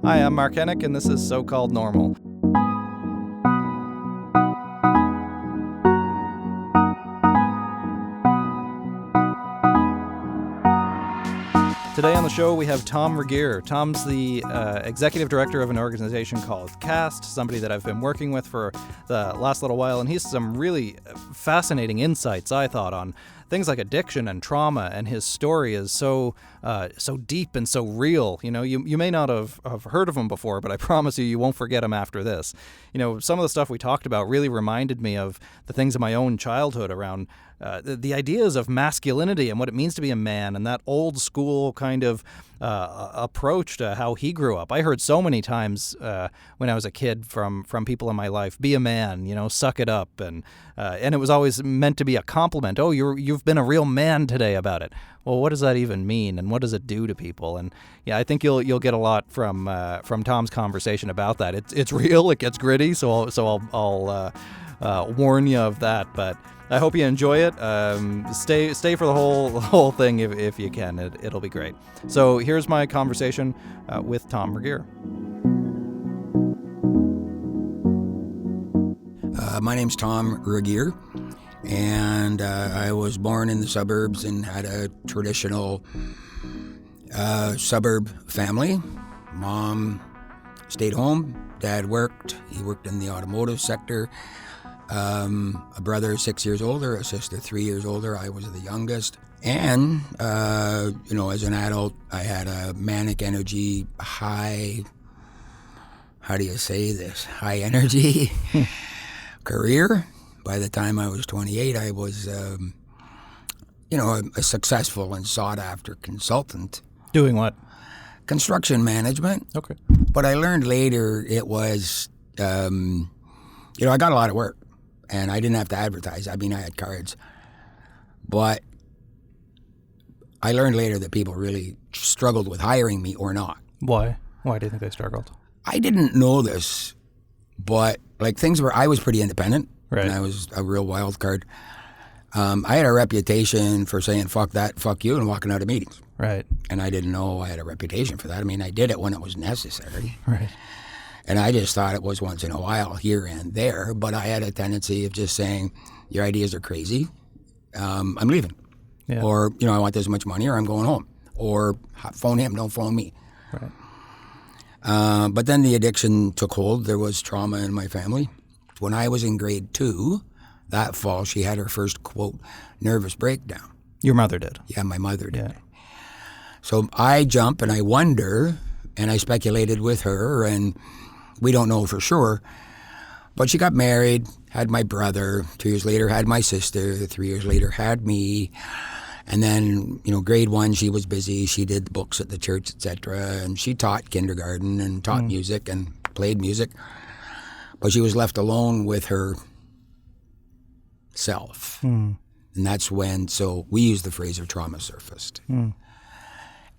Hi, I'm Mark Henick, and this is So-Called Normal. Today on the show, we have Tom Regehr. Tom's the executive director of an organization called CAST, somebody that I've been working with for the last little while, and he's some really fascinating insights, I thought, on things like addiction and trauma, and his story is so deep and so real. You know, you may not have heard of him before, but I promise you won't forget him after this. You know, some of the stuff we talked about really reminded me of the things in my own childhood around the ideas of masculinity and what it means to be a man, and that old school kind of approach to how he grew up. I heard so many times when I was a kid from people in my life, be a man, you know, suck it up, and it was always meant to be a compliment. Oh, you've been a real man today about it. Well, what does that even mean, and what does it do to people? And yeah, I think you'll get a lot from Tom's conversation about that. It's real, it gets gritty, so I'll warn you of that, but I hope you enjoy it. Stay for the whole thing if you can. It'll be great. So here's my conversation with Tom Regehr. My name's Tom Regehr, and I was born in the suburbs and had a traditional suburb family. Mom stayed home. Dad worked. He worked in the automotive sector. A brother 6 years older, a sister 3 years older. I was the youngest. And, as an adult, I had a manic energy, high energy career. By the time I was 28, I was, a successful and sought-after consultant. Doing what? Construction management. Okay. But I learned later it was, I got a lot of work. And I didn't have to advertise. I mean, I had cards. But I learned later that people really struggled with hiring me or not. Why? Why do you think they struggled? I didn't know this, but I was pretty independent. Right. And I was a real wild card. I had a reputation for saying, fuck that, fuck you, and walking out of meetings. Right. And I didn't know I had a reputation for that. I mean, I did it when it was necessary. Right. And I just thought it was once in a while here and there, but I had a tendency of just saying, your ideas are crazy, I'm leaving. Yeah. Or, I want this much money, or I'm going home. Or phone him, don't phone me. Right. But then the addiction took hold. There was trauma in my family. When I was in grade 2, that fall, she had her first, quote, nervous breakdown. Your mother did? Yeah, my mother did. Yeah. So I jump and I wonder, and I speculated with her, and we don't know for sure, but she got married, had my brother, 2 years later had my sister, 3 years later had me, and then, grade 1 she was busy, she did books at the church, etc., and she taught kindergarten and taught music and played music, but she was left alone with her self. And that's when, so we use the phrase her trauma surfaced. And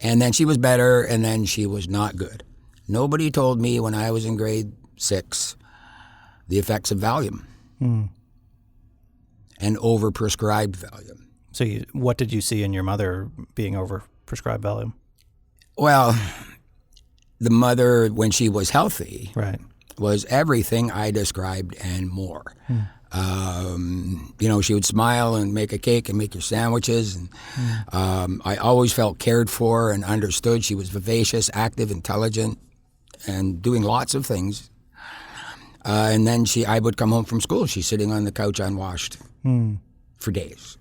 then she was better, and then she was not good. Nobody told me when I was in grade 6 the effects of Valium and overprescribed Valium. So what did you see in your mother being overprescribed Valium? Well, The mother, when she was healthy, right, was everything I described and more. She would smile and make a cake and make your sandwiches. And I always felt cared for and understood. She was vivacious, active, intelligent, and doing lots of things. And then I would come home from school. She's sitting on the couch unwashed for days.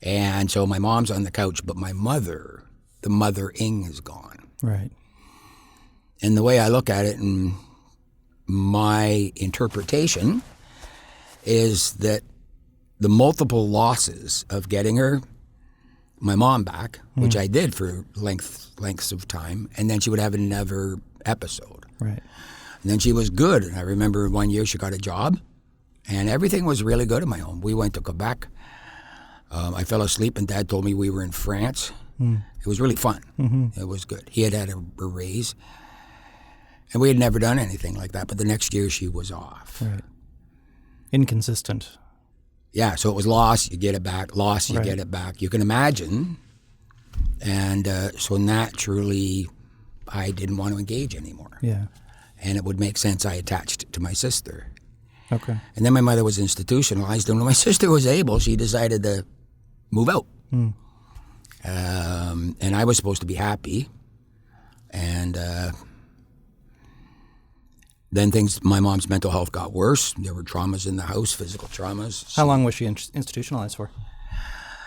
And so my mom's on the couch, but my mother, the mothering, is gone. Right. And the way I look at it, and my interpretation, is that the multiple losses of getting my mom back, which I did for lengths of time, and then she would have another episode. Right. And then she was good. And I remember one year she got a job, and everything was really good at my home. We went to Quebec. I fell asleep, and Dad told me we were in France. It was really fun. It was good. He had a raise, and we had never done anything like that. But the next year she was off. Right. Inconsistent. Yeah, so it was loss, you get it back, loss, you get it back. You can imagine. And so naturally, I didn't want to engage anymore. Yeah. And it would make sense I attached to my sister. Okay. And then my mother was institutionalized, and when my sister was able, she decided to move out. And I was supposed to be happy. And then my mom's mental health got worse. There were traumas in the house, physical traumas. How long was she institutionalized for?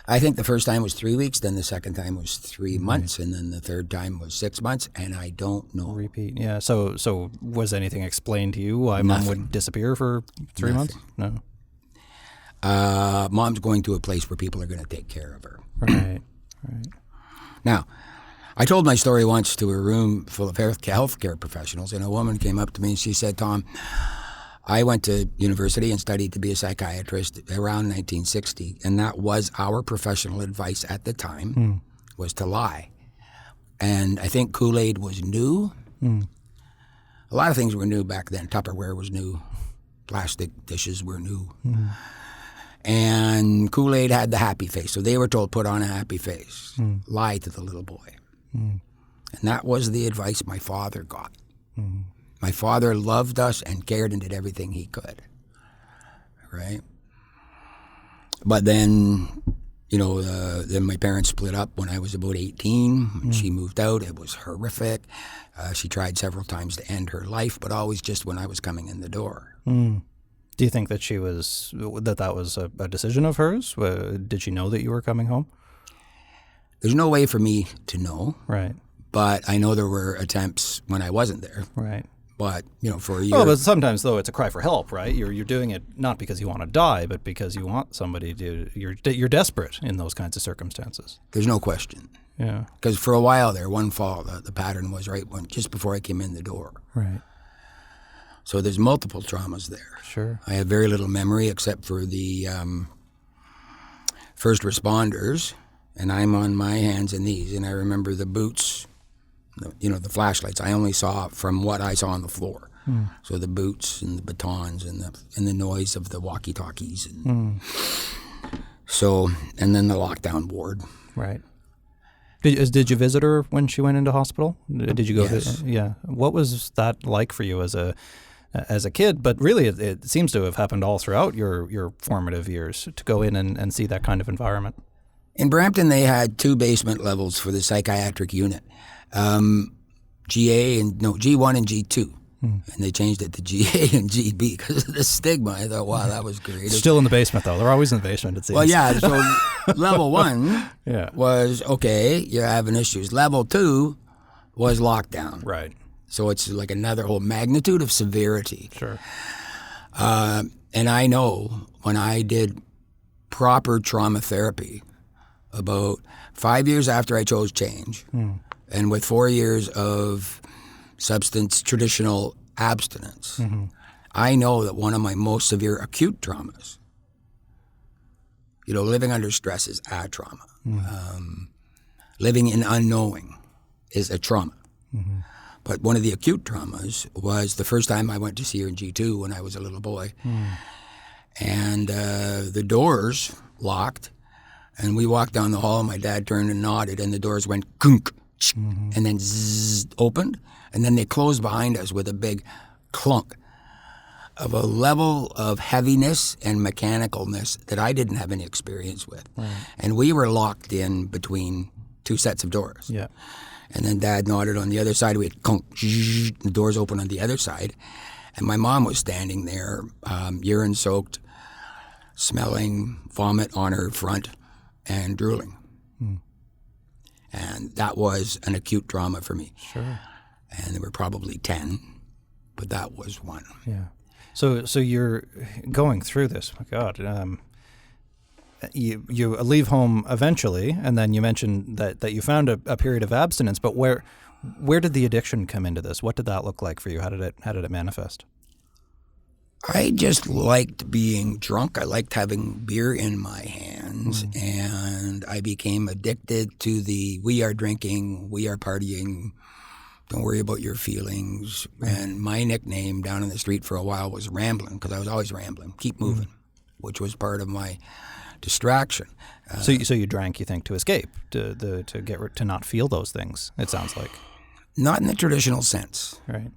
I think the first time was 3 weeks, then the second time was 3 months, and then the third time was 6 months, and I don't know. Repeat, yeah. So was anything explained to you why Mom would disappear for 3 months? No. Mom's going to a place where people are going to take care of her. Right. Now, I told my story once to a room full of healthcare professionals, and a woman came up to me and she said, Tom, I went to university and studied to be a psychiatrist around 1960, and that was our professional advice at the time, was to lie. And I think Kool-Aid was new. A lot of things were new back then. Tupperware was new. Plastic dishes were new. And Kool-Aid had the happy face, so they were told, put on a happy face, lie to the little boy. And that was the advice my father got. My father loved us and cared and did everything he could, right? But then, then my parents split up when I was about 18. She moved out. It was horrific. She tried several times to end her life, but always just when I was coming in the door. Do you think that that was a decision of hers? Did she know that you were coming home? There's no way for me to know. Right. But I know there were attempts when I wasn't there. Right. But, for a year. Oh, but sometimes, though, it's a cry for help, right? You're doing it not because you want to die, but because you want somebody to. You're desperate in those kinds of circumstances. There's no question. Yeah. Because for a while there, one fall, the pattern was just before I came in the door. Right. So there's multiple traumas there. Sure. I have very little memory except for the first responders, and I'm on my hands and knees, and I remember the boots. The flashlights. I only saw from what I saw on the floor. So the boots and the batons and the noise of the walkie-talkies. So, and then the lockdown ward. Right. Did you visit her when she went into hospital? Did you go? Yes. Yeah. What was that like for you as a kid? But really, it seems to have happened all throughout your formative years to go in and see that kind of environment. In Brampton, they had 2 basement levels for the psychiatric unit. G1 and G2. And they changed it to GA and GB because of the stigma. I thought, wow, that was great. Still in the basement, though. They're always in the basement, it seems. Well, yeah, so level 1 was, okay, you're having issues. Level 2 was lockdown. Right. So it's like another whole magnitude of severity. Sure. And I know when I did proper trauma therapy, about 5 years after I chose change, and with 4 years of traditional abstinence, I know that one of my most severe acute traumas, living under stress is a trauma. Living in unknowing is a trauma. But one of the acute traumas was the first time I went to see her in G2 when I was a little boy. And the doors locked, and we walked down the hall, and my dad turned and nodded, and the doors went kunk, and then zzz, opened, and then they closed behind us with a big clunk of a level of heaviness and mechanicalness that I didn't have any experience with. Right. And we were locked in between 2 sets of doors. Yeah. And then Dad nodded on the other side. We had kunk, zzz, the doors open on the other side. And my mom was standing there, urine-soaked, smelling vomit on her front and drooling. And that was an acute trauma for me. Sure. And there were probably 10, but that was one. Yeah. So you're going through this. My God. You leave home eventually, and then you mentioned that you found a period of abstinence. But where did the addiction come into this? What did that look like for you? How did it manifest? I just liked being drunk. I liked having beer in my hands, and I became addicted to the we are drinking, we are partying, don't worry about your feelings. And my nickname down in the street for a while was Rambling, because I was always rambling, keep moving, which was part of my distraction. So you drank, you think, to escape, to not feel those things, it sounds like. Not in the traditional sense. Right.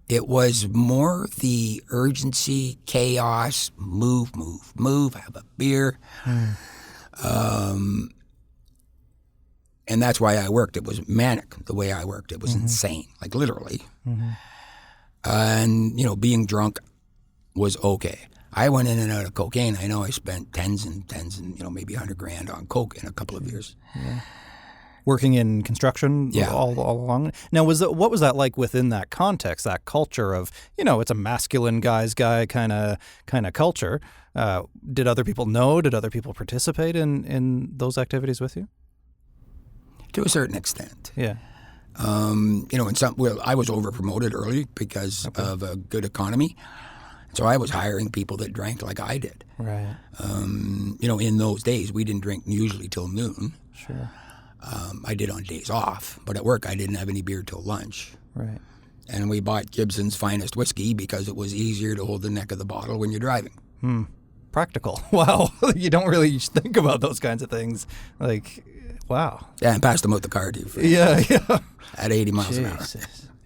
It was more the urgency, chaos, move, have a beer. And that's why I worked. It was manic, the way I worked. It was insane, like literally. And, being drunk was okay. I went in and out of cocaine. I know I spent tens and, maybe $100,000 on coke in a couple of years. Yeah. Working in construction all along. Now, what was that like within that context, that culture of, it's a masculine guy's guy kind of culture? Did other people know? Did other people participate in those activities with you? To a certain extent. Yeah. I was over-promoted early because of a good economy. So I was hiring people that drank like I did. Right. In those days, we didn't drink usually till noon. Sure. I did on days off, but at work I didn't have any beer till lunch. Right. And we bought Gibson's finest whiskey because it was easier to hold the neck of the bottle when you're driving. Practical. Wow. You don't really think about those kinds of things. Like, wow. Yeah, and passed them out the car too. Yeah. At 80 miles an hour.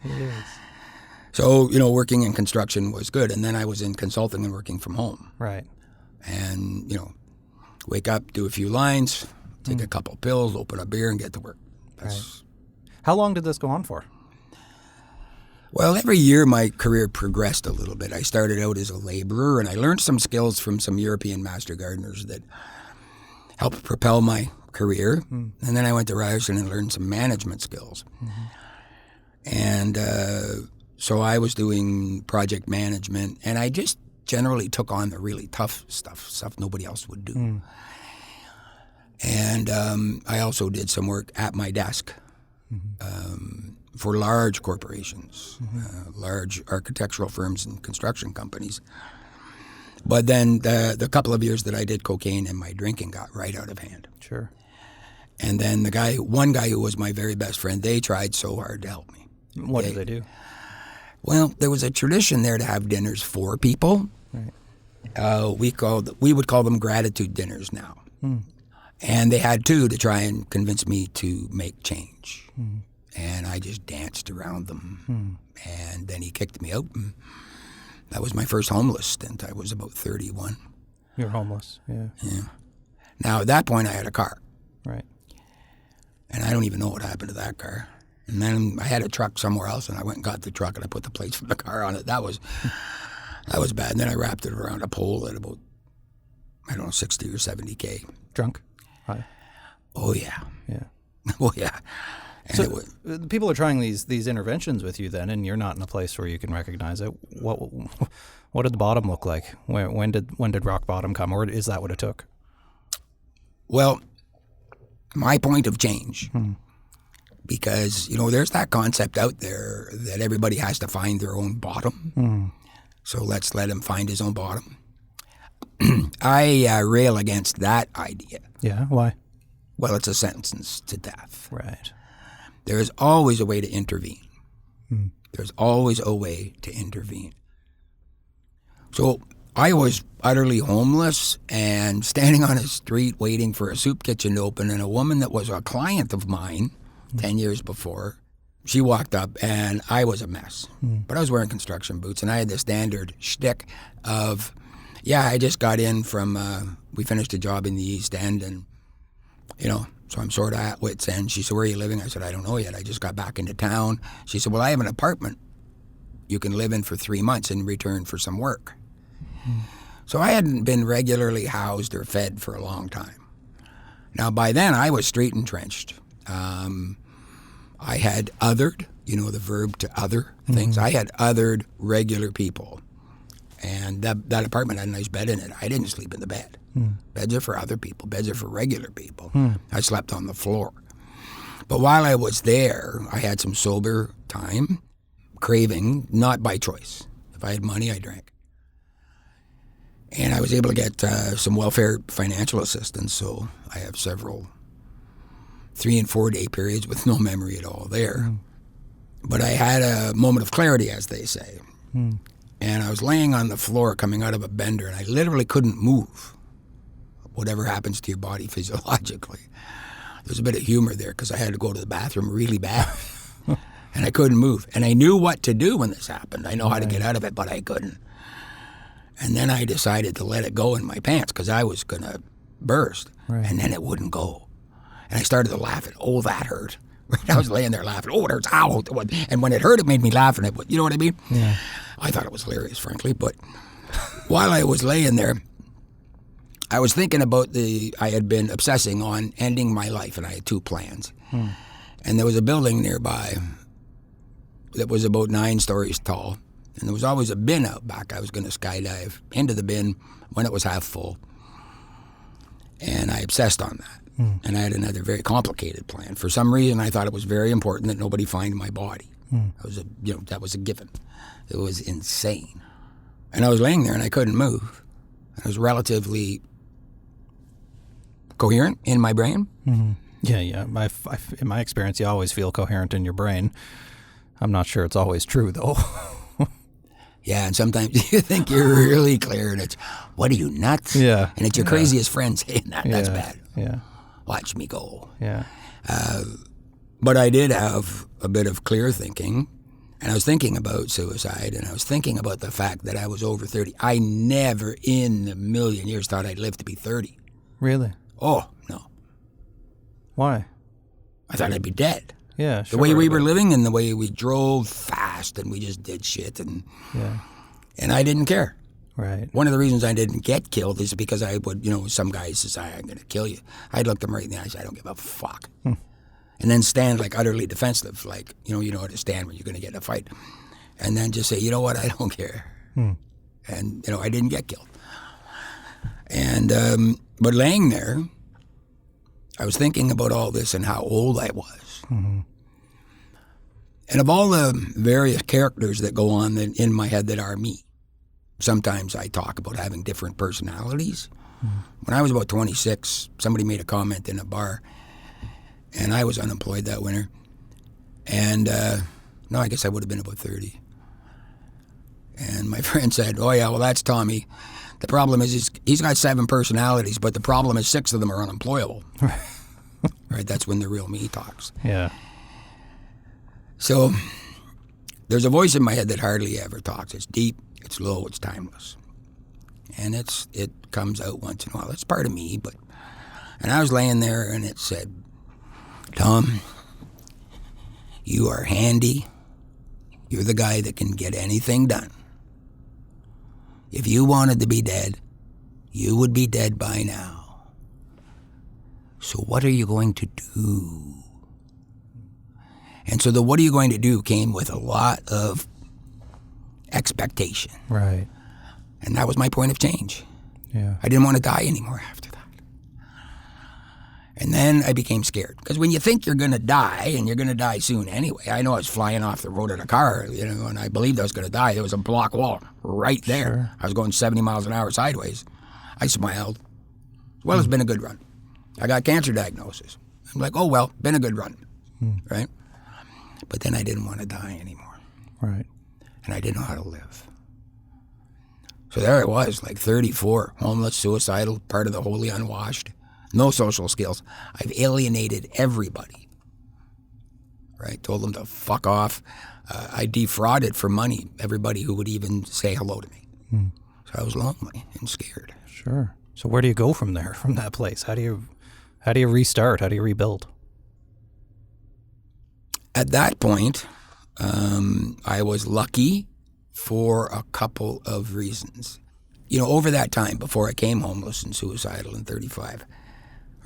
Yes. So, working in construction was good. And then I was in consulting and working from home. Right. And, wake up, do a few lines, take a couple pills, open a beer, and get to work. Right. How long did this go on for? Well, every year my career progressed a little bit. I started out as a laborer, and I learned some skills from some European master gardeners that helped propel my career. And then I went to Ryerson and learned some management skills. And so I was doing project management, and I just generally took on the really tough stuff nobody else would do. And I also did some work at my desk for large corporations, large architectural firms and construction companies. But then the couple of years that I did cocaine and my drinking got right out of hand. Sure. And then one guy who was my very best friend, they tried so hard to help me. What did they do? Well, there was a tradition there to have dinners for people. Right. We would call them gratitude dinners now. And they had two to try and convince me to make change. And I just danced around them. And then he kicked me out. And that was my first homeless stint. I was about 31. You were homeless, yeah. Now, at that point, I had a car. Right. And I don't even know what happened to that car. And then I had a truck somewhere else, and I went and got the truck, and I put the plates from the car on it. That was bad. And then I wrapped it around a pole at about, 60 or 70K. Drunk? Hi. Oh, yeah. Yeah. Oh, yeah. And so people are trying these interventions with you then, and you're not in a place where you can recognize it. What did the bottom look like? When did rock bottom come, or is that what it took? Well, my point of change, because, there's that concept out there that everybody has to find their own bottom. So let's let him find his own bottom. I rail against that idea. Yeah, why? Well, it's a sentence to death. Right. There is always a way to intervene. There's always a way to intervene. So I was utterly homeless and standing on a street waiting for a soup kitchen to open, and a woman that was a client of mine 10 years before, she walked up, and I was a mess. But I was wearing construction boots, and I had the standard shtick of, I just got in from, we finished a job in the East End, and, so I'm sort of at wit's end. She said, where are you living? I said, I don't know yet. I just got back into town. She said, well, I have an apartment you can live in for 3 months in return for some work. So I hadn't been regularly housed or fed for a long time. Now, by then, I was street entrenched. I had othered, the verb to other things. I had othered regular people. And that apartment had a nice bed in it. I didn't sleep in the bed. Beds are for other people. Beds are for regular people. I slept on the floor. But while I was there, I had some sober time, craving, not by choice. If I had money, I drank. And I was able to get some welfare financial assistance, so I have several 3 and 4 day periods with no memory at all there. But I had a moment of clarity, as they say. And I was laying on the floor coming out of a bender, and I literally couldn't move. Whatever happens to your body physiologically. There's a bit of humor there because I had to go to the bathroom really bad. And I couldn't move. And I knew what to do when this happened. I know how to get out of it, but I couldn't. And then I decided to let it go in my pants because I was going to burst. Right. And then it wouldn't go. And I started to laugh. Oh, that hurt. I was laying there laughing. Oh, it hurts. Ow. And when it hurt, it made me laugh. And you know what I mean? Yeah. I thought it was hilarious, frankly. But while I was laying there, I was thinking about I had been obsessing on ending my life, and I had 2 plans. And there was a building nearby that was about 9 stories tall, and there was always a bin out back. I was going to skydive into the bin when it was half full, and I obsessed on that. And I had another very complicated plan. For some reason, I thought it was very important that nobody find my body. That was a given. It was insane. And I was laying there, and I couldn't move. I was relatively coherent in my brain. Yeah. In my experience, you always feel coherent in your brain. I'm not sure it's always true, though. Yeah, and sometimes you think you're really clear, and it's, what are you, nuts? Yeah. And it's your craziest friend saying that. That's bad. Yeah. Watch me go. Yeah. But I did have a bit of clear thinking, and I was thinking about suicide, and I was thinking about the fact that I was over 30. I never in a million years thought I'd live to be 30. Really? Oh, no. Why? I thought I'd be dead. Yeah, sure. The way we were living and the way we drove fast and we just did shit, and I didn't care. Right. One of the reasons I didn't get killed is because I would, some guy says, I'm going to kill you. I'd look them right in the eyes. I don't give a fuck. And then stand like utterly defensive, like, you know how to stand when you're going to get in a fight. And then just say, you know what, I don't care. And, I didn't get killed. And, but laying there, I was thinking about all this and how old I was. And of all the various characters that go on in my head that are me, sometimes I talk about having different personalities. When I was about 26, somebody made a comment in a bar, and I was unemployed that winter. And, no, I guess I would have been about 30. And my friend said, oh, yeah, well, that's Tommy. The problem is he's got 7 personalities, but the problem is 6 of them are unemployable. Right? That's when the real me talks. Yeah. So there's a voice in my head that hardly ever talks. It's deep, it's low, it's timeless. And it comes out once in a while. It's part of me, and I was laying there and it said, Tom, you are handy. You're the guy that can get anything done. If you wanted to be dead, you would be dead by now. So what are you going to do? And so the what are you going to do came with a lot of expectation. Right. And that was my point of change. Yeah. I didn't want to die anymore after that. And then I became scared. Because when you think you're going to die, and you're going to die soon anyway, I know I was flying off the road in a car, and I believed I was going to die. There was a block wall right there. Sure. I was going 70 miles an hour sideways. I smiled. Well, it's been a good run. I got cancer diagnosis. I'm like, oh, well, been a good run. Right? But then I didn't want to die anymore. Right. And I didn't know how to live. So there I was, like 34, homeless, suicidal, part of the wholly unwashed, no social skills. I've alienated everybody. Right? Told them to fuck off. I defrauded for money everybody who would even say hello to me. So I was lonely and scared. Sure. So where do you go from there, from that place? How do you restart? How do you rebuild? At that point, I was lucky for a couple of reasons. Over that time, before I came homeless and suicidal in 35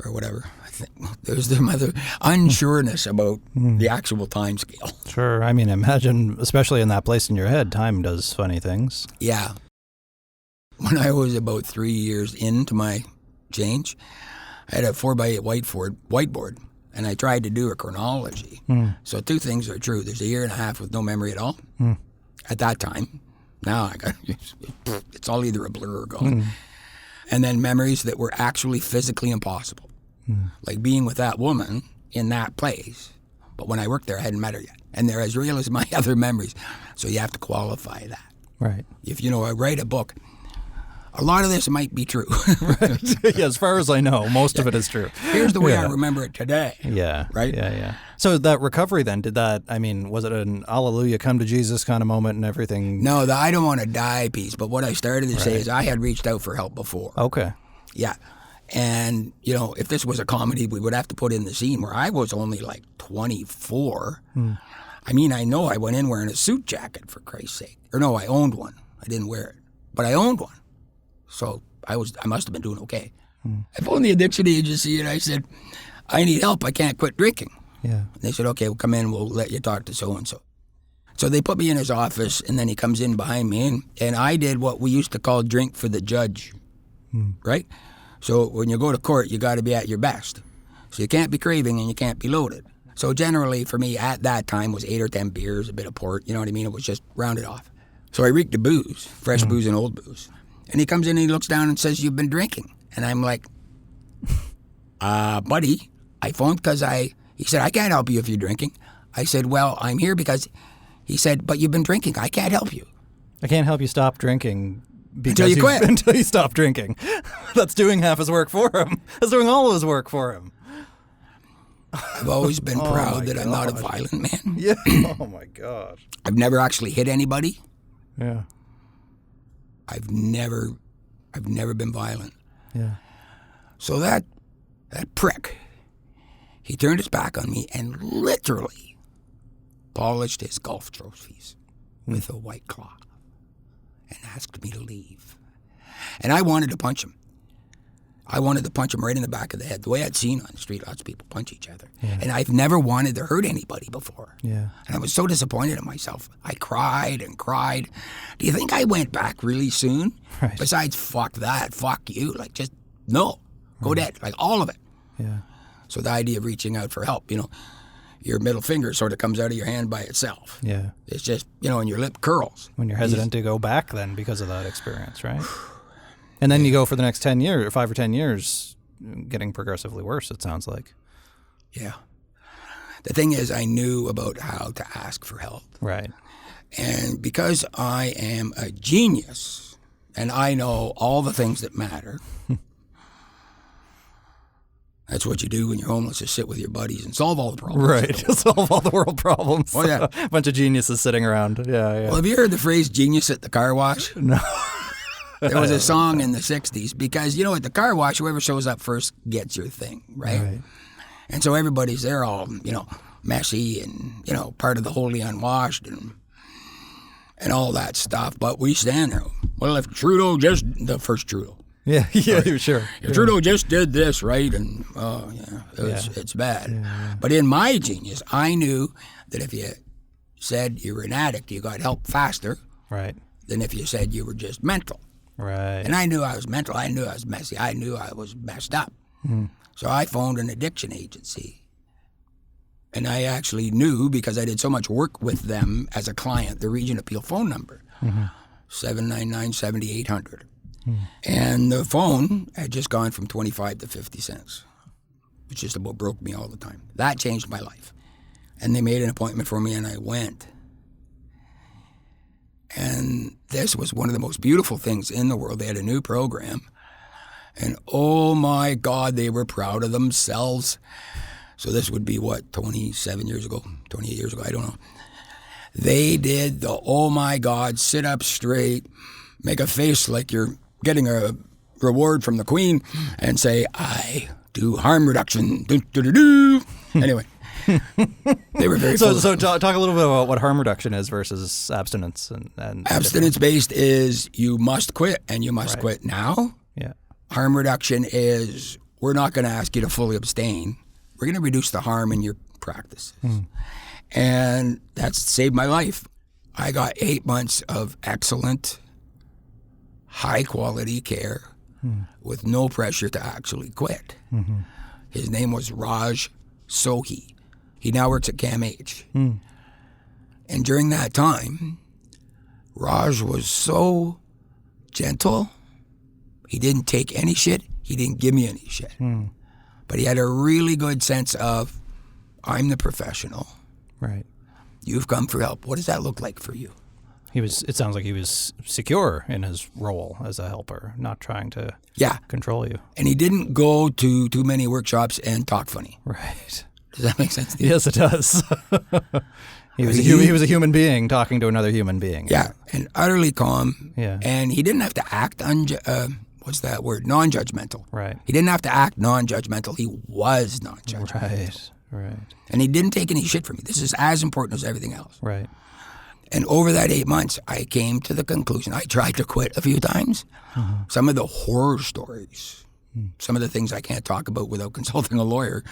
or whatever, I think there's the other unsureness about the actual time scale. Sure. I mean, imagine, especially in that place in your head, time does funny things. Yeah. When I was about 3 years into my change, I had a 4x8 whiteboard, and I tried to do a chronology. So 2 things are true. There's a year and a half with no memory at all at that time. Now it's all either a blur or gone. And then memories that were actually physically impossible. Like being with that woman in that place. But when I worked there, I hadn't met her yet. And they're as real as my other memories. So you have to qualify that. Right. If, I write a book, A lot of this might be true. Right. Yeah, as far as I know, most of it is true. Here's the way I remember it today. Yeah. Right? Yeah. So that recovery then, was it an hallelujah, come to Jesus kind of moment and everything? No, the I don't want to die piece. But what I started to say is I had reached out for help before. Okay. Yeah. And, if this was a comedy, we would have to put in the scene where I was only like 24. I mean, I know I went in wearing a suit jacket, for Christ's sake. Or no, I owned one. I didn't wear it. But I owned one. So I must have been doing okay. I phoned the addiction agency and I said, I need help. I can't quit drinking. Yeah. And they said, okay, well, come in. We'll let you talk to so-and-so. So they put me in his office, and then he comes in behind me, and I did what we used to call drink for the judge, right? So when you go to court, you got to be at your best. So you can't be craving and you can't be loaded. So generally for me at that time was 8 or 10 beers, a bit of port, you know what I mean? It was just rounded off. So I reeked of booze, fresh booze and old booze. And he comes in and he looks down and says, you've been drinking. And I'm like, buddy, I phoned because he said, I can't help you if you're drinking. I said, well, I'm here because, he said, but you've been drinking. I can't help you. I can't help you stop drinking. Until you quit. Until you stop drinking. That's doing half his work for him. That's doing all of his work for him. I've always been proud that I'm not a violent man. Yeah. Oh, my gosh. I've never actually hit anybody. Yeah. I've never been violent. Yeah. So that prick, he turned his back on me and literally polished his golf trophies with a white cloth and asked me to leave. And I wanted to punch him. I wanted to punch him right in the back of the head. The way I'd seen on the street, lots of people punch each other. Yeah. And I've never wanted to hurt anybody before. Yeah. And I was so disappointed in myself. I cried and cried. Do you think I went back really soon? Right. Besides, fuck that, fuck you. Like, just, no. Go dead. Like, all of it. Yeah. So the idea of reaching out for help, your middle finger sort of comes out of your hand by itself. Yeah. It's just, and your lip curls. When you're hesitant to go back then because of that experience, right? And then you go for the next 10 years, 5 or 10 years, getting progressively worse, it sounds like. Yeah. The thing is, I knew about how to ask for help. Right. And because I am a genius, and I know all the things that matter, that's what you do when you're homeless, is sit with your buddies and solve all the problems. Right, solve all the world problems. Oh, yeah. A bunch of geniuses sitting around. Yeah. Well, have you heard the phrase genius at the car wash? No. There was a song in the 60s because, at the car wash, whoever shows up first gets your thing, right? And so everybody's there all, messy and, part of the wholly unwashed and all that stuff. But we stand there. Well, if Trudeau the first Trudeau. Yeah, sure. If Trudeau just did this, right? And, it's bad. Yeah. But in my genius, I knew that if you said you were an addict, you got help faster than if you said you were just mental. Right. And I knew I was mental. I knew I was messy. I knew I was messed up. So I phoned an addiction agency. And I actually knew, because I did so much work with them as a client, the Region Appeal phone number, 799-7800. And the phone had just gone from 25 to 50 cents, which just about broke me all the time. That changed my life. And they made an appointment for me, and I went. And this was one of the most beautiful things in the world. They had a new program. And oh my God, they were proud of themselves. So this would be 27 years ago, 28 years ago, I don't know. They did the oh my God, sit up straight, make a face like you're getting a reward from the Queen, and say, I do harm reduction. Anyway. They were very So talk a little bit about what harm reduction is versus abstinence. And abstinence-based is you must quit, and you must quit now. Yeah. Harm reduction is we're not going to ask you to fully abstain. We're going to reduce the harm in your practices. And that's saved my life. I got 8 months of excellent, high-quality care with no pressure to actually quit. His name was Raj Sohi. He now works at CAMH. And during that time, Raj was so gentle. He didn't take any shit. He didn't give me any shit. But he had a really good sense of, I'm the professional. Right. You've come for help. What does that look like for you? It sounds like he was secure in his role as a helper, not trying to control you. And he didn't go to too many workshops and talk funny. Right. Does that make sense to you? Yes, it does. He was a human being talking to another human being. Yeah, and utterly calm. Yeah. And he didn't have to act non-judgmental. Right. He didn't have to act non-judgmental. He was non-judgmental. Right. And he didn't take any shit from me. This is as important as everything else. Right. And over that 8 months, I came to the conclusion. I tried to quit a few times. Mm-hmm. Some of the horror stories, some of the things I can't talk about without consulting a lawyer,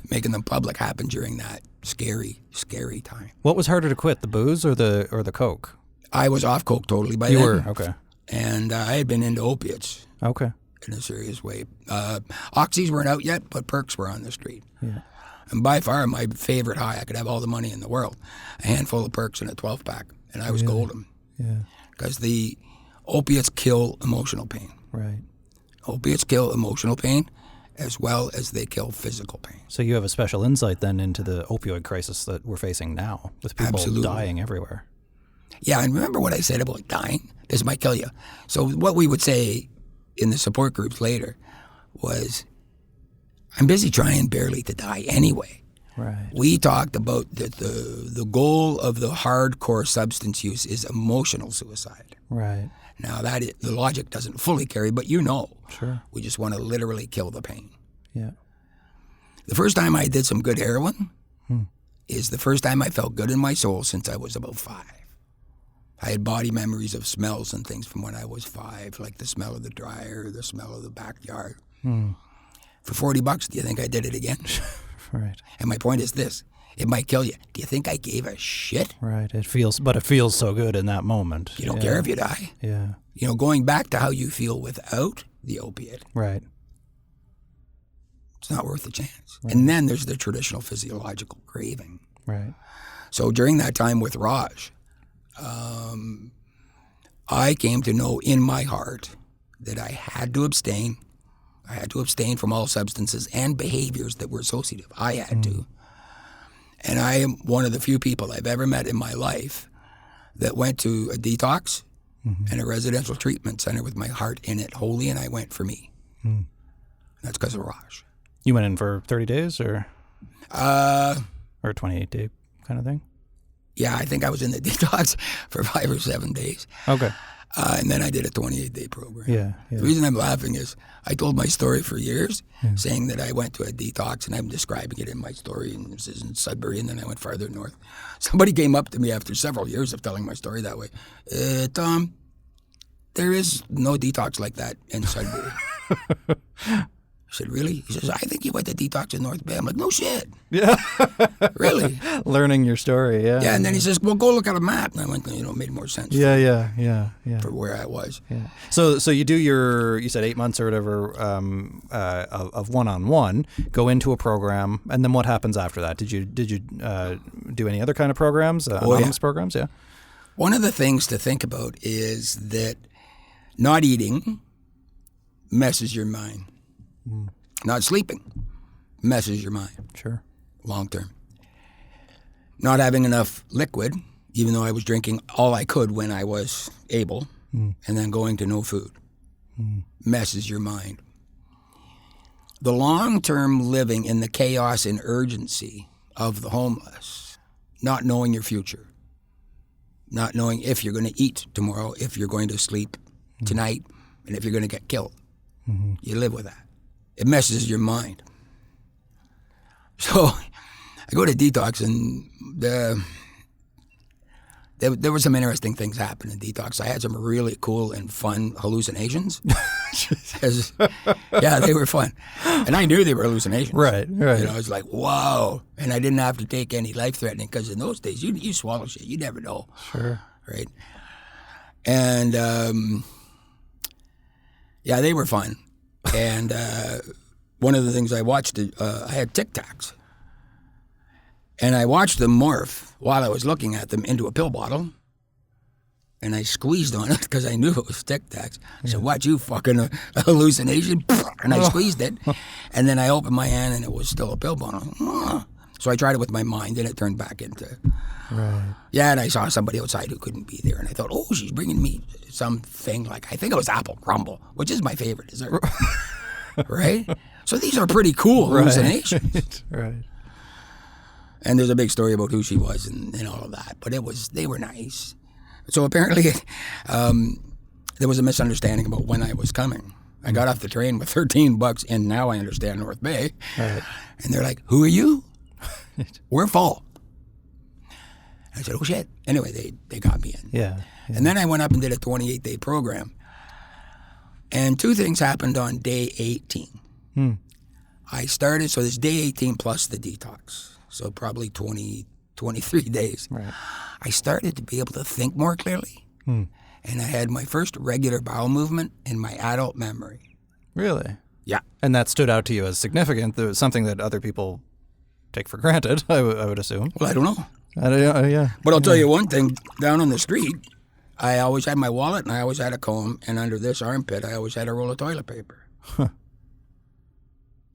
making them public, happened during that scary, scary time. What was harder to quit, the booze or the coke? I was off coke totally by then. You were? Okay. And I had been into opiates. Okay. In a serious way. Oxys weren't out yet, but perks were on the street. Yeah. And by far my favorite high, I could have all the money in the world, a handful of perks and a 12-pack, and I was golden. Yeah. Because the opiates kill emotional pain. Right. Opiates kill emotional pain as well as they kill physical pain. So you have a special insight then into the opioid crisis that we're facing now with people dying everywhere. Yeah, and remember what I said about dying? This might kill you. So what we would say in the support groups later was, I'm busy trying barely to die anyway. Right. We talked about that the goal of the hardcore substance use is emotional suicide. Right. Now the logic doesn't fully carry, but Sure. We just want to literally kill the pain. Yeah. The first time I did some good heroin is the first time I felt good in my soul since I was about 5. I had body memories of smells and things from when I was 5, like the smell of the dryer, the smell of the backyard. For $40, do you think I did it again? Right. And my point is this: it might kill you. Do you think I gave a shit? Right. It feels so good in that moment. You don't care if you die. Yeah. Going back to how you feel without the opiate. Right. It's not worth a chance. Right. And then there's the traditional physiological craving. Right. So during that time with Raj, I came to know in my heart that I had to abstain. I had to abstain from all substances and behaviors that were associative. I had to. And I am one of the few people I've ever met in my life that went to a detox and a residential treatment center with my heart in it wholly, and I went for me. That's because of Raj. You went in for 30 days or a 28-day kind of thing? Yeah, I think I was in the detox for 5 or 7 days. Okay. And then I did a 28-day program. Yeah. The reason I'm laughing is I told my story for years, saying that I went to a detox, and I'm describing it in my story, and this is in Sudbury, and then I went farther north. Somebody came up to me after several years of telling my story that way. Tom, there is no detox like that in Sudbury. I said, really? He says, I think you went to detox in North Bay. I'm like, no shit. Yeah. Really? Learning your story, yeah. Yeah, and then he says, well, go look at a map. And I went, it made more sense. Yeah. For where I was. Yeah. So you do you said 8 months or whatever of one-on-one, go into a program, and then what happens after that? Did you do any other kind of programs, anonymous programs? Yeah. One of the things to think about is that not eating messes your mind. Not sleeping messes your mind. Sure. Long term. Not having enough liquid, even though I was drinking all I could when I was able, and then going to no food, messes your mind. The long-term living in the chaos and urgency of the homeless, not knowing your future, not knowing if you're going to eat tomorrow, if you're going to sleep tonight, and if you're going to get killed. You live with that. It messes your mind. So I go to detox, and there were some interesting things happen in detox. I had some really cool and fun hallucinations. Yeah, they were fun. And I knew they were hallucinations. Right. I was like, wow. And I didn't have to take any life-threatening, because in those days, you swallow shit. You never know. Sure. Right? And, yeah, they were fun. And one of the things I watched, I had Tic Tacs. And I watched them morph while I was looking at them into a pill bottle. And I squeezed on it because I knew it was Tic Tacs. I said, what, you fucking hallucination? And I squeezed it. And then I opened my hand, and it was still a pill bottle. So I tried it with my mind, and it turned back into... Right. Yeah, and I saw somebody outside who couldn't be there, and I thought, oh, she's bringing me something like, I think it was apple crumble, which is my favorite dessert. Right? So these are pretty cool hallucinations. Right. And there's a big story about who she was and all of that, but they were nice. So apparently there was a misunderstanding about when I was coming. I got off the train with $13, and now I understand North Bay. Right. And they're like, who are you? We're full. I said, oh, shit. Anyway, they got me in. Yeah. And then I went up and did a 28-day program. And two things happened on day 18. I started, so this day 18 plus the detox. So probably 23 days. Right. I started to be able to think more clearly. And I had my first regular bowel movement in my adult memory. Really? Yeah. And that stood out to you as significant, something that other people take for granted, I would assume. Well, I don't know. Yeah. But I'll tell you one thing, down on the street, I always had my wallet and I always had a comb, and under this armpit, I always had a roll of toilet paper. Huh.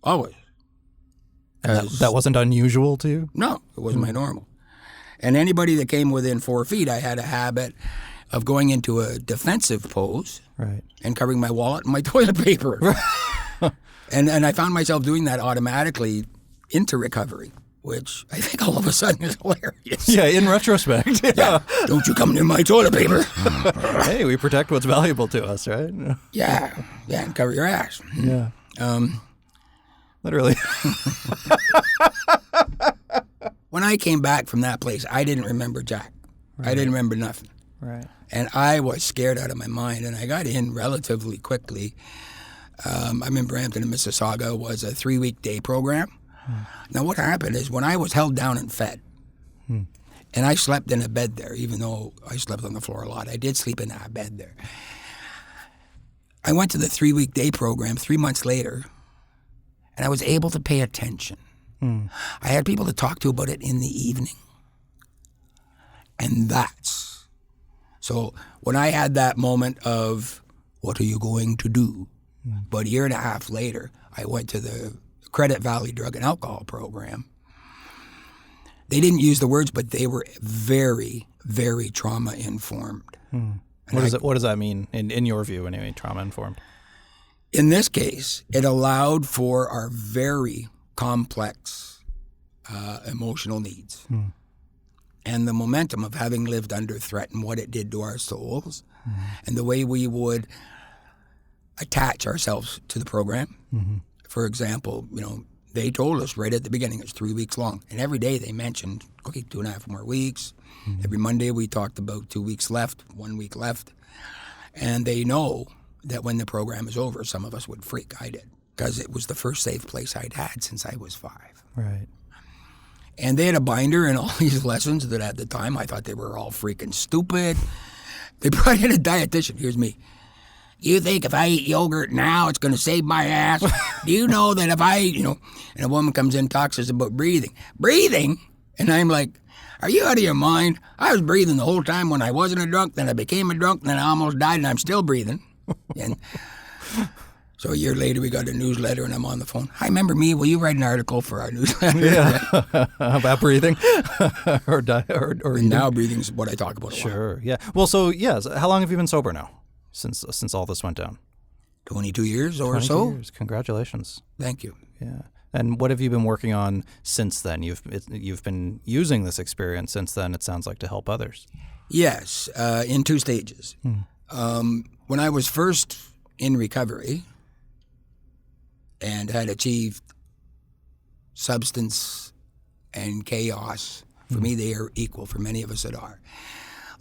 Always. And that wasn't unusual to you? No, it wasn't my normal. And anybody that came within 4 feet, I had a habit of going into a defensive pose and covering my wallet and my toilet paper. and I found myself doing that automatically into recovery, which I think all of a sudden is hilarious. Yeah, in retrospect. Yeah. Don't you come near my toilet paper. Hey, we protect what's valuable to us, right? Yeah, and cover your ass. Yeah. Literally. When I came back from that place, I didn't remember Jack. I didn't remember nothing. Right. And I was scared out of my mind, and I got in relatively quickly. I'm in Brampton, and Mississauga was a 3-week day program. Now, what happened is when I was held down and fed, and I slept in a bed there, even though I slept on the floor a lot, I did sleep in that bed there. I went to the 3-week day program 3 months later, and I was able to pay attention. I had people to talk to about it in the evening. And so when I had that moment of, what are you going to do? About a year and a half later, I went to the Credit Valley Drug and Alcohol Program. They didn't use the words, but they were very, very trauma-informed. What does that mean, in your view, anyway, trauma-informed? In this case, it allowed for our very complex emotional needs. And the momentum of having lived under threat and what it did to our souls, and the way we would attach ourselves to the program. For example, they told us right at the beginning it's 3 weeks long, and every day they mentioned, okay, 2.5 more weeks. Every Monday we talked about 2 weeks left, 1 week left, and they know that when the program is over, some of us would freak. I did, because it was the first safe place I'd had since I was 5. Right. And they had a binder and all these lessons that at the time I thought they were all freaking stupid. They brought in a dietitian. Here's me. You think if I eat yogurt now, it's going to save my ass? Do you know that if I, and a woman comes in and talks to us about breathing. Breathing? And I'm like, are you out of your mind? I was breathing the whole time when I wasn't a drunk, then I became a drunk, then I almost died, and I'm still breathing. And so a year later, we got a newsletter, and I'm on the phone. Hi, remember me? Will you write an article for our newsletter? Yeah. About breathing? or now breathing is what I talk about a lot. Sure, yeah. Well, so how long have you been sober now since all this went down? 22 years or 22 so. Years. Congratulations. Thank you. Yeah. And what have you been working on since then? You've been using this experience since then, it sounds like, to help others. Yes, in 2 stages. When I was first in recovery and had achieved substance and chaos, for me they are equal, for many of us that are.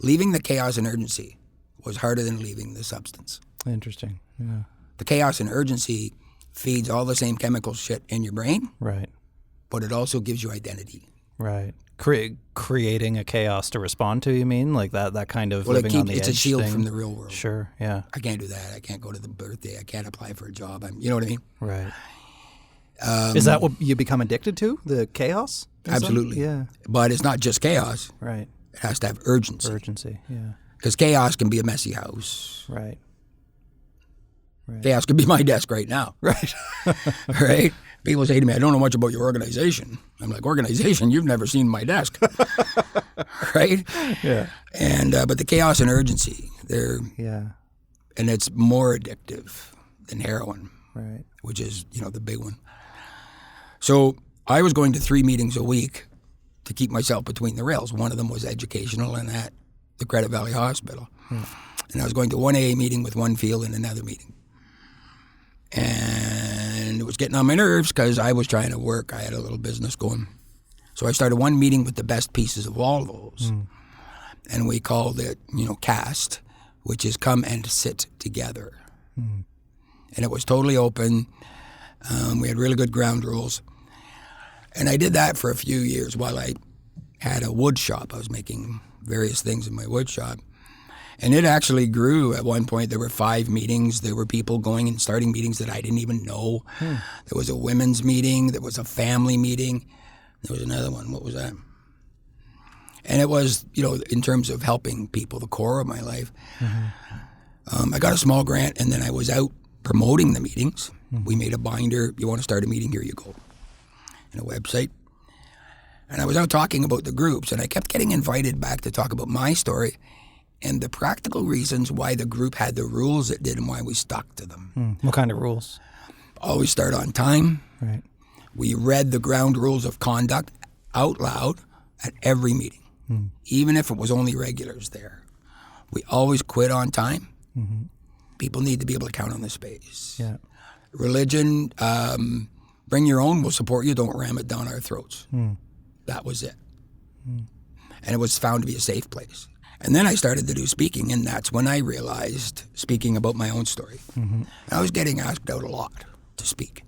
Leaving the chaos and urgency was harder than leaving the substance. Interesting, yeah. The chaos and urgency feeds all the same chemical shit in your brain. Right. But it also gives you identity. Right. Creating a chaos to respond to, you mean? Like that kind of living on the edge it's a shield thing? from the real world. Sure, yeah. I can't do that. I can't go to the birthday. I can't apply for a job. You know what I mean? Right. Is that what you become addicted to, the chaos? Absolutely. Yeah. But it's not just chaos. Right. It has to have urgency. Urgency, yeah. Because chaos can be a messy house. Right. Chaos could be my desk right now. Right. Right? People say to me, I don't know much about your organization. I'm like, organization? You've never seen my desk. Right? Yeah. And but the chaos and urgency, Yeah. and it's more addictive than heroin, Right. which is, the big one. So I was going to 3 meetings a week to keep myself between the rails. One of them was educational and at the Credit Valley Hospital. And I was going to one AA meeting with one field and another meeting. And it was getting on my nerves because I was trying to work. I had a little business going. So I started one meeting with the best pieces of all those. And we called it, CAST, which is come and sit together. And it was totally open. We had really good ground rules. And I did that for a few years while I had a wood shop. I was making various things in my wood shop. And it actually grew. At one point, there were 5 meetings. There were people going and starting meetings that I didn't even know. There was a women's meeting. There was a family meeting. There was another one. What was that? And it was, in terms of helping people, the core of my life. I got a small grant, and then I was out promoting the meetings. We made a binder. You want to start a meeting? Here you go. And a website. And I was out talking about the groups, and I kept getting invited back to talk about my story and the practical reasons why the group had the rules it did and why we stuck to them. What kind of rules? Always start on time. Right. We read the ground rules of conduct out loud at every meeting, even if it was only regulars there. We always quit on time. People need to be able to count on the space. Yeah. Religion, bring your own, we'll support you, don't ram it down our throats. That was it. And it was found to be a safe place. And then I started to do speaking, and that's when I realized, speaking about my own story, I was getting asked out a lot to speak,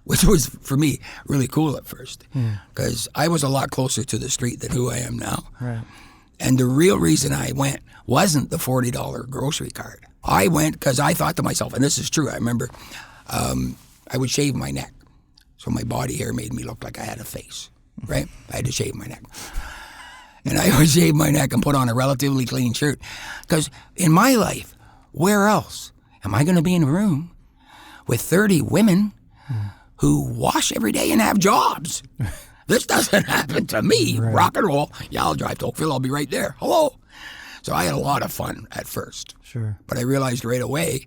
which was, for me, really cool at first, because I was a lot closer to the street than who I am now. Right. And the real reason I went wasn't the $40 grocery card. I went because I thought to myself, and this is true, I remember I would shave my neck. So my body hair made me look like I had a face, right? I had to shave my neck. And I would shave my neck and put on a relatively clean shirt. Because in my life, where else am I going to be in a room with 30 women who wash every day and have jobs? This doesn't happen to me. Right. Rock and roll. Yeah, I'll drive to Oakville. I'll be right there. Hello. So I had a lot of fun at first. Sure. But I realized right away,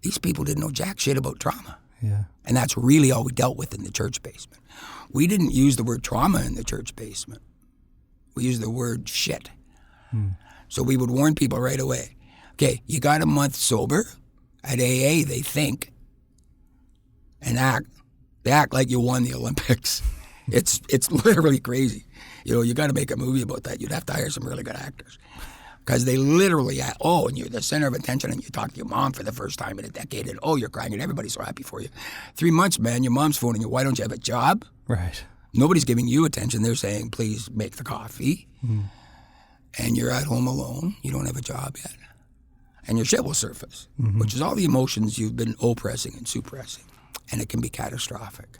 these people didn't know jack shit about trauma. Yeah. And that's really all we dealt with in the church basement. We didn't use the word trauma in the church basement. We used the word shit. So we would warn people right away. Okay, you got a month sober. At AA, they think and act. They act like you won the Olympics. It's literally crazy. You got to make a movie about that. You'd have to hire some really good actors. Because they literally, and you're the center of attention, and you talk to your mom for the first time in a decade, and you're crying, and everybody's so happy for you. 3 months, man, your mom's phoning you. Why don't you have a job? Right. Nobody's giving you attention. They're saying, please make the coffee. And you're at home alone. You don't have a job yet. And your shit will surface, which is all the emotions you've been oppressing and suppressing. And it can be catastrophic.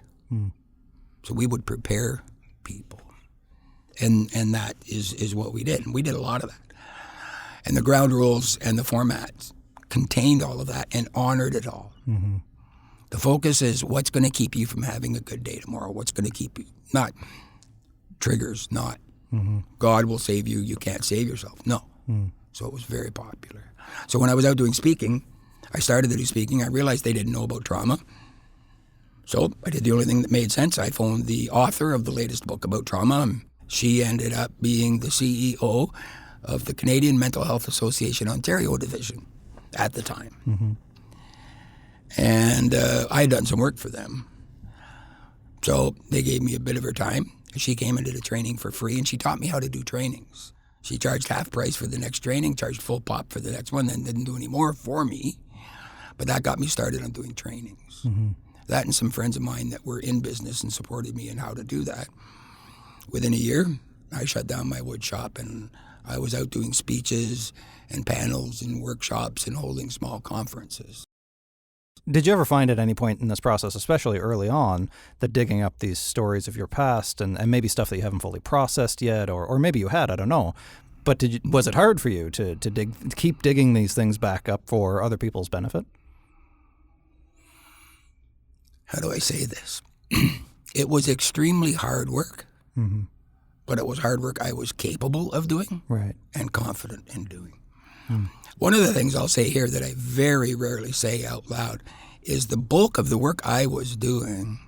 So we would prepare people. And that is what we did. And we did a lot of that. And the ground rules and the formats contained all of that and honored it all. The focus is what's going to keep you from having a good day tomorrow. What's going to keep you, not triggers, not God will save you, you can't save yourself. No. So it was very popular. So when I was out doing speaking, I started to do speaking. I realized they didn't know about trauma. So I did the only thing that made sense. I phoned the author of the latest book about trauma. She ended up being the CEO of the Canadian Mental Health Association Ontario division at the time. And I had done some work for them. So they gave me a bit of her time. She came and did a training for free, and she taught me how to do trainings. She charged half price for the next training, charged full pop for the next one, then didn't do any more for me. But that got me started on doing trainings. That and some friends of mine that were in business and supported me in how to do that. Within a year, I shut down my wood shop, and I was out doing speeches and panels and workshops and holding small conferences. Did you ever find at any point in this process, especially early on, that digging up these stories of your past and maybe stuff that you haven't fully processed yet, or maybe you had, I don't know, but was it hard for you to keep digging these things back up for other people's benefit? how do I say this? It was extremely hard work, but it was hard work I was capable of doing and confident in doing. One of the things I'll say here that I very rarely say out loud is the bulk of the work I was doing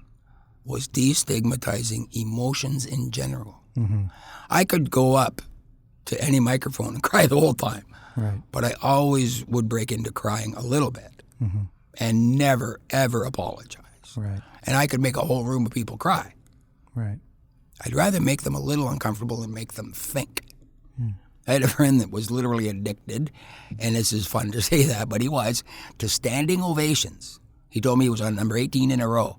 was destigmatizing emotions in general. I could go up to any microphone and cry the whole time, but I always would break into crying a little bit and never, ever apologize. And I could make a whole room of people cry. I'd rather make them a little uncomfortable and make them think. I had a friend that was literally addicted, and this is fun to say that, but he was, to standing ovations. He told me he was on number 18 in a row.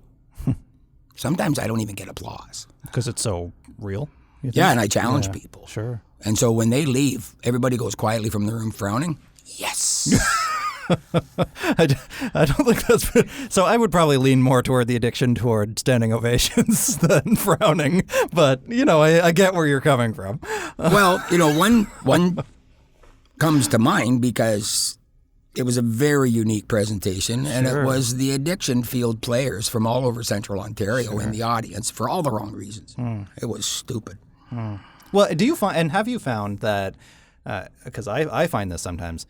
Sometimes I don't even get applause. Because it's so real? Yeah, and I challenge people. Sure. And so when they leave, everybody goes quietly from the room frowning. Yes. I don't think that's... So I would probably lean more toward the addiction toward standing ovations than frowning. But, I get where you're coming from. Well, one comes to mind because it was a very unique presentation, and it was the addiction field players from all over Central Ontario in the audience for all the wrong reasons. It was stupid. Well, do you find, and have you found that, because I find this sometimes,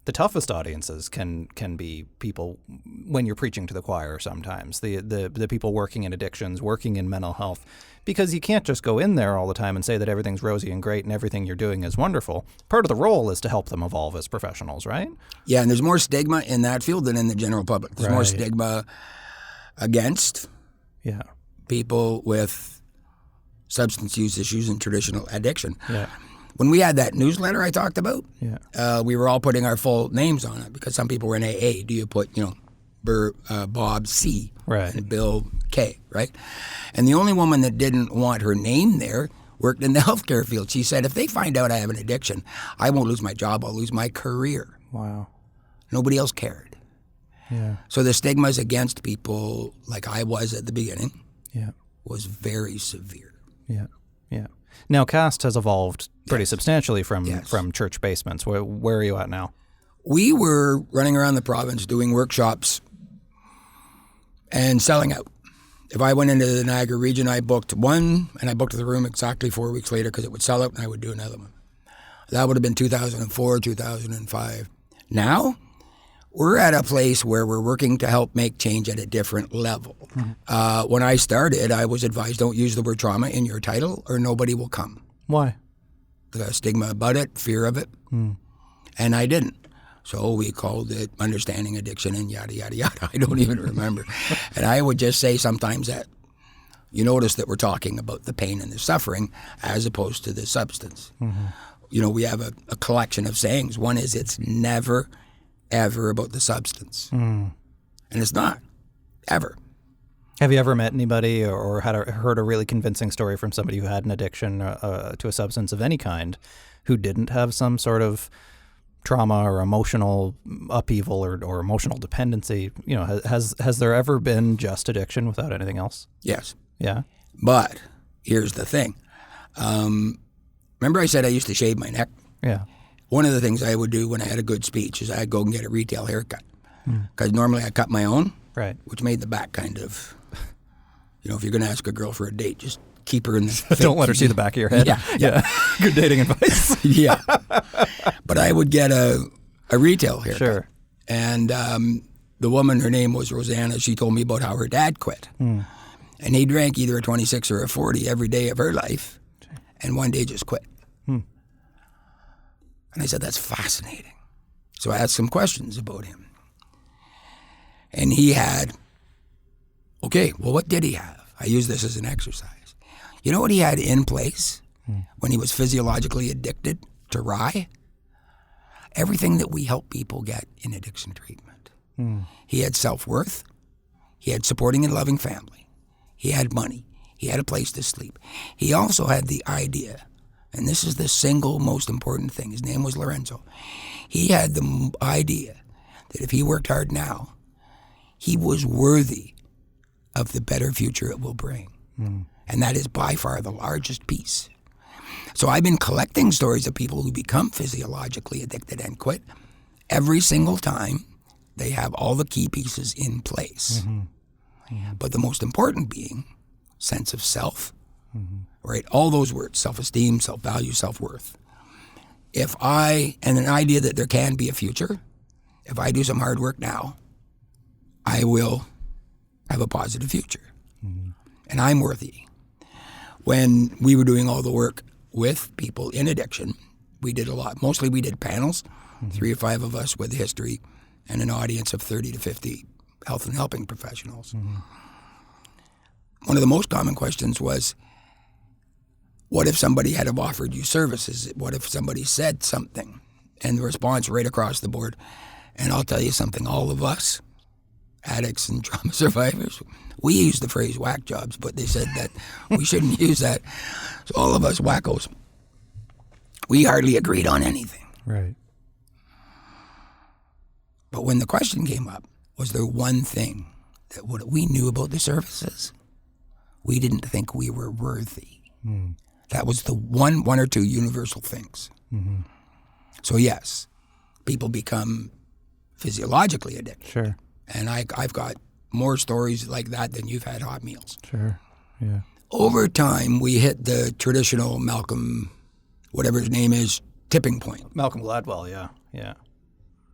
the toughest audiences can be people when you're preaching to the choir sometimes, the people working in addictions, working in mental health, because you can't just go in there all the time and say that everything's rosy and great and everything you're doing is wonderful. Part of the role is to help them evolve as professionals, right? Yeah, and there's more stigma in that field than in the general public. There's more stigma against people with substance use issues and traditional addiction. When we had that newsletter I talked about, we were all putting our full names on it because some people were in AA. Do you put, Bob C. and Bill K., right? And the only woman that didn't want her name there worked in the healthcare field. She said, if they find out I have an addiction, I won't lose my job, I'll lose my career. Wow. Nobody else cared. So the stigmas against people like I was at the beginning was very severe. Now, CAST has evolved pretty substantially from church basements. Where are you at now? We were running around the province doing workshops and selling out. If I went into the Niagara region, I booked one, and I booked the room exactly 4 weeks later because it would sell out, and I would do another one. That would have been 2004, 2005. Now, we're at a place where we're working to help make change at a different level. When I started, I was advised, don't use the word trauma in your title or nobody will come. Why? The stigma about it, fear of it. And I didn't. So we called it understanding addiction and yada, yada, yada. I don't even remember. And I would just say sometimes that you notice that we're talking about the pain and the suffering as opposed to the substance. We have a collection of sayings. One is it's never, ever about the substance. And it's not, ever. Have you ever met anybody or heard a really convincing story from somebody who had an addiction to a substance of any kind who didn't have some sort of trauma or emotional upheaval or emotional dependency? Has there ever been just addiction without anything else? Yes. Yeah. But here's the thing. Remember I said I used to shave my neck? Yeah. One of the things I would do when I had a good speech is I'd go and get a retail haircut. Because normally I cut my own, which made the back kind of, if you're going to ask a girl for a date, just keep her in the Don't let her see the back of your head. Yeah. Good dating advice. But I would get a retail haircut. Sure. And the woman, her name was Rosanna, she told me about how her dad quit. And he drank either a 26 or a 40 every day of her life, and one day just quit. And I said, that's fascinating. So I asked some questions about him. And he had, what did he have? I use this as an exercise. You know what he had in place when he was physiologically addicted to rye? Everything that we help people get in addiction treatment. He had self-worth. He had supporting and loving family. He had money. He had a place to sleep. He also had the idea, and this is the single most important thing. His name was Lorenzo. He had the idea that if he worked hard now, he was worthy of the better future it will bring. And that is by far the largest piece. So I've been collecting stories of people who become physiologically addicted and quit. Every single time, they have all the key pieces in place. But the most important being sense of self, right? All those words, self-esteem, self-value, self-worth. And an idea that there can be a future, if I do some hard work now, I will have a positive future. And I'm worthy. When we were doing all the work with people in addiction, we did a lot. Mostly we did panels, 3 or 5 of us with history, and an audience of 30 to 50 health and helping professionals. One of the most common questions was, what if somebody had have offered you services? What if somebody said something? And the response right across the board, and I'll tell you something, all of us, addicts and trauma survivors, we use the phrase whack jobs, but they said that we shouldn't use that. So all of us wackos, we hardly agreed on anything. Right. But when the question came up, was there one thing that what we knew about the services, we didn't think we were worthy. That was the one or two universal things. So yes, people become physiologically addicted. Sure. And I've got more stories like that than you've had hot meals. Sure. Yeah. Over time, we hit the traditional Malcolm, whatever his name is, tipping point. Malcolm Gladwell, yeah. Yeah.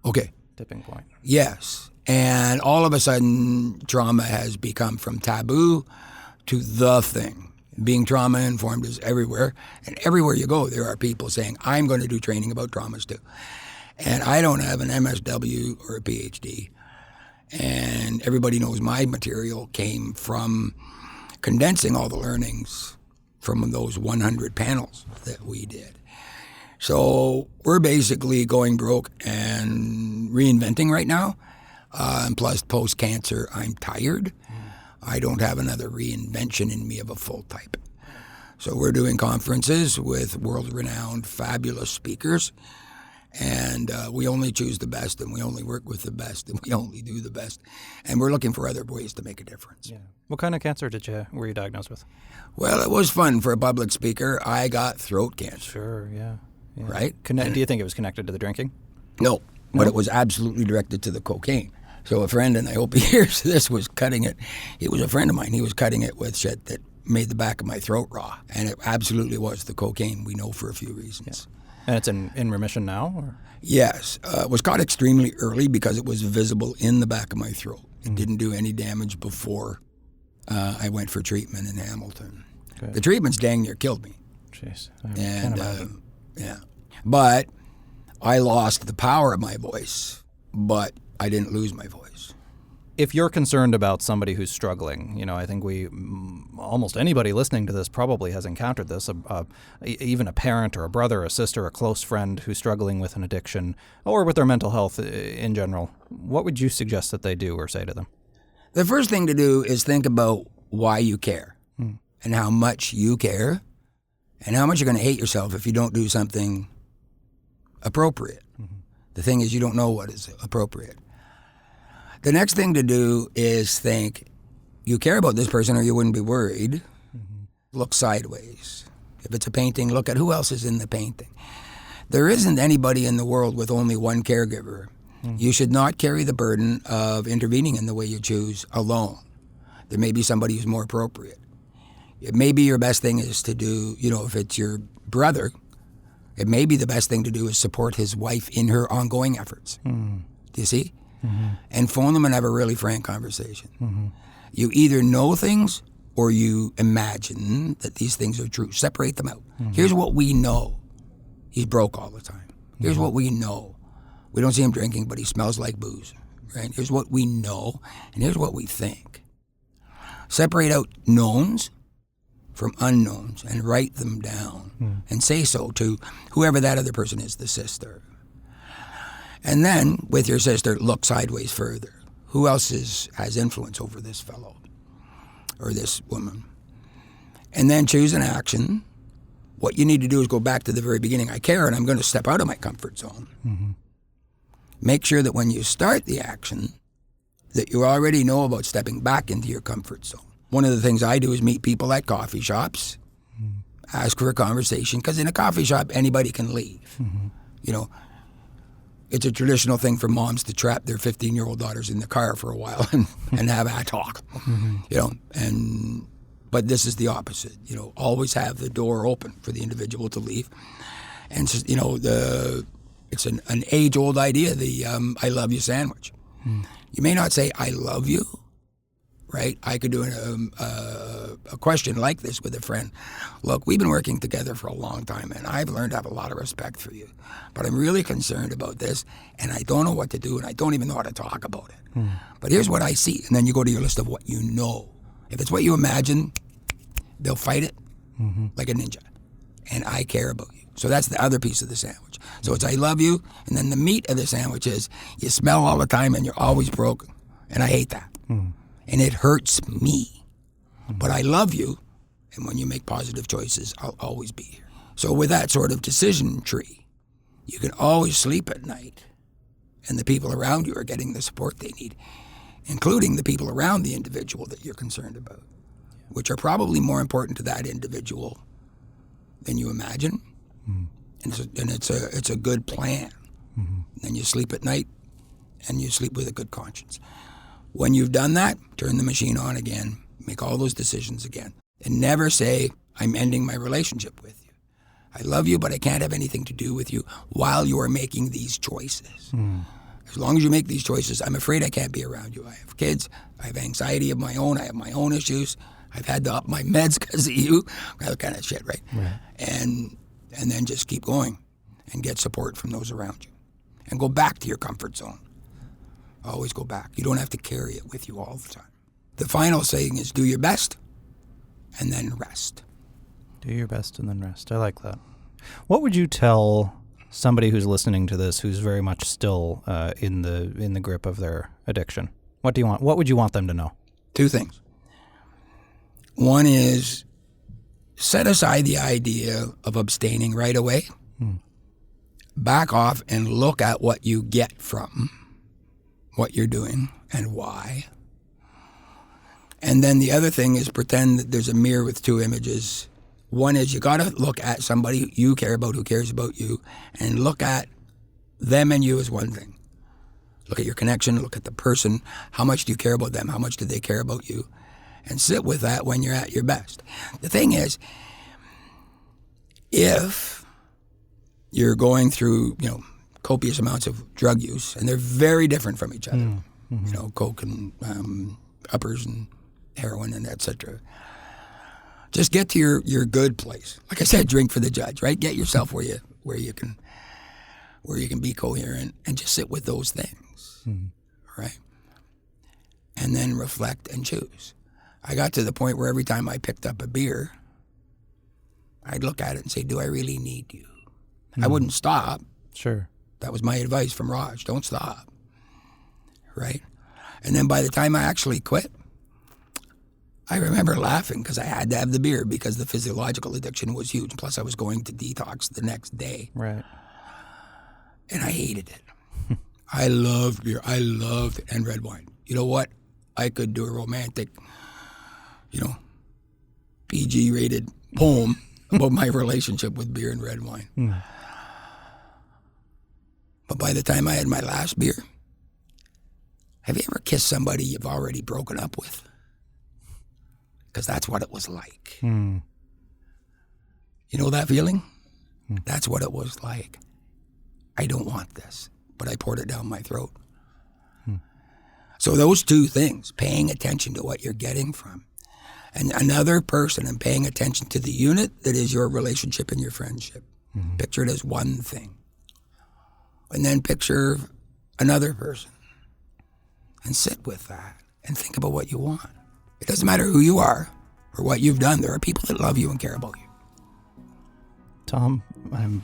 Okay. Tipping point. Yes. And all of a sudden, trauma has become from taboo to the thing. Being trauma-informed is everywhere. And everywhere you go, there are people saying, I'm going to do training about traumas too. And I don't have an MSW or a PhD. And everybody knows my material came from condensing all the learnings from those 100 panels that we did. So we're basically going broke and reinventing right now. And plus, post-cancer, I'm tired. I don't have another reinvention in me of a full type. So we're doing conferences with world-renowned, fabulous speakers. And we only choose the best, and we only work with the best, and we only do the best. And we're looking for other ways to make a difference. Yeah. What kind of cancer were you diagnosed with? Well, it was fun for a public speaker. I got throat cancer. Sure, yeah. Right? Do you think it was connected to the drinking? No, but it was absolutely directed to the cocaine. So a friend, and I hope he hears this, was cutting it. He was a friend of mine. He was cutting it with shit that made the back of my throat raw. And it absolutely was the cocaine, we know for a few reasons. Yeah. And it's in remission now? Or? Yes. It was caught extremely early because it was visible in the back of my throat. It didn't do any damage before I went for treatment in Hamilton. Okay. The treatments dang near killed me. Jeez. I can't imagine. Yeah. But I lost the power of my voice, but I didn't lose my voice. If you're concerned about somebody who's struggling, I think almost anybody listening to this probably has encountered this, even a parent or a brother, a sister, a close friend who's struggling with an addiction or with their mental health in general. What would you suggest that they do or say to them? The first thing to do is think about why you care and how much you care and how much you're going to hate yourself if you don't do something appropriate. The thing is, you don't know what is appropriate. The next thing to do is think, you care about this person or you wouldn't be worried. Look sideways. If it's a painting, look at who else is in the painting. There isn't anybody in the world with only one caregiver. You should not carry the burden of intervening in the way you choose alone. There may be somebody who's more appropriate. It may be your best thing is to do, if it's your brother, it may be the best thing to do is support his wife in her ongoing efforts. Do you see? And phone them and have a really frank conversation. You either know things or you imagine that these things are true. Separate them out. Here's what we know. He's broke all the time. Here's what we know. We don't see him drinking, but he smells like booze. Right? Here's what we know, and here's what we think. Separate out knowns from unknowns and write them down and say so to whoever that other person is, the sister. And then, with your sister, look sideways further. Who else has influence over this fellow or this woman? And then choose an action. What you need to do is go back to the very beginning. I care, and I'm going to step out of my comfort zone. Make sure that when you start the action, that you already know about stepping back into your comfort zone. One of the things I do is meet people at coffee shops, ask for a conversation, because in a coffee shop, anybody can leave. it's a traditional thing for moms to trap their 15-year-old daughters in the car for a while and have a talk, you know. But this is the opposite, you know. Always have the door open for the individual to leave, and so, you know, it's an age-old idea, the "I love you" sandwich. You may not say "I love you," right? I could do a question like this with a friend. Look, we've been working together for a long time, and I've learned to have a lot of respect for you. But I'm really concerned about this, and I don't know what to do, and I don't even know how to talk about it. But here's what I see. And then you go to your list of what you know. If it's what you imagine, they'll fight it like a ninja. And I care about you. So that's the other piece of the sandwich. So it's I love you, and then the meat of the sandwich is you smell all the time and you're always broken. And I hate that. And it hurts me. But I love you, and when you make positive choices, I'll always be here. So with that sort of decision tree, you can always sleep at night, and the people around you are getting the support they need, including the people around the individual that you're concerned about, which are probably more important to that individual than you imagine. And it's a good plan. Then you sleep at night, and you sleep with a good conscience. When you've done that, turn the machine on again, make all those decisions again, and never say, I'm ending my relationship with you. I love you, but I can't have anything to do with you while you are making these choices. As long as you make these choices, I'm afraid I can't be around you. I have kids, I have anxiety of my own, I have my own issues, I've had to up my meds because of you, that kind of shit, right? And then just keep going and get support from those around you. And go back to your comfort zone. Always go back. You don't have to carry it with you all the time. The final saying is do your best and then rest. Do your best and then rest. I like that. What would you tell somebody who's listening to this who's very much still in the grip of their addiction? What would you want them to know? Two things. One is set aside the idea of abstaining right away. Back off and look at what you get from what you're doing and why. And then the other thing is pretend that there's a mirror with two images. One is you got to look at somebody you care about who cares about you and look at them and you as one thing. Look at your connection, look at the person. How much do you care about them? How much do they care about you? And sit with that when you're at your best. The thing is, if you're going through, you know, copious amounts of drug use, and they're very different from each other, you know, coke and uppers and heroin and et cetera. Just get to your good place. Like I said, drink for the judge, right? Get yourself where you can be coherent and just sit with those things, right? And then reflect and choose. I got to the point where every time I picked up a beer, I'd look at it and say, do I really need you? I wouldn't stop. Sure. That was my advice from Raj. Don't stop, right? And then by the time I actually quit, I remember laughing because I had to have the beer because the physiological addiction was huge. Plus, I was going to detox the next day. Right. And I hated it. I loved beer. I loved it. And red wine. You know what? I could do a romantic, you know, PG-rated poem about my relationship with beer and red wine. But by the time I had my last beer, have you ever kissed somebody you've already broken up with? Because that's what it was like. You know that feeling? That's what it was like. I don't want this, but I poured it down my throat. So those two things, paying attention to what you're getting from, and another person and paying attention to the unit that is your relationship and your friendship. Picture it as one thing. And then picture another person and sit with that and think about what you want. It doesn't matter who you are or what you've done. There are people that love you and care about you. Tom, I'm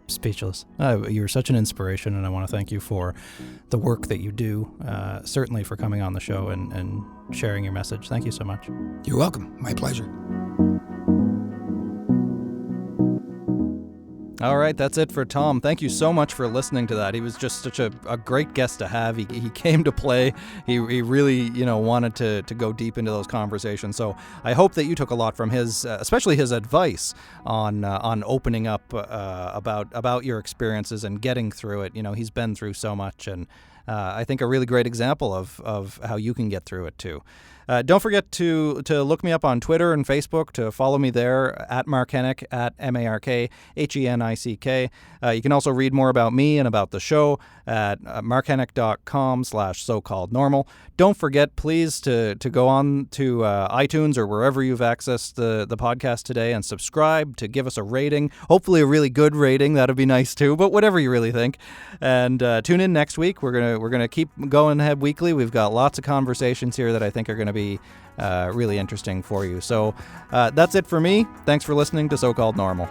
speechless. You're such an inspiration, and I want to thank you for the work that you do, certainly for coming on the show and sharing your message. Thank you so much. You're welcome. My pleasure. All right, that's it for Tom. Thank you so much for listening to that. He was just such a great guest to have. He came to play. He really, wanted to go deep into those conversations. So I hope that you took a lot from his, especially his advice on opening up about your experiences and getting through it. He's been through so much, and I think a really great example of how you can get through it too. Don't forget to look me up on Twitter and Facebook, to follow me there at Mark Henick, at MarkHenick. You can also read more about me and about the show at markhenick.com/so-called-normal. Don't forget, please, to go on to iTunes or wherever you've accessed the podcast today and subscribe, to give us a rating, hopefully a really good rating. That would be nice too, but whatever you really think. And tune in next week. We're gonna keep going ahead weekly. We've got lots of conversations here that I think are going to be really interesting for you. So that's it for me. Thanks for listening to So-Called Normal.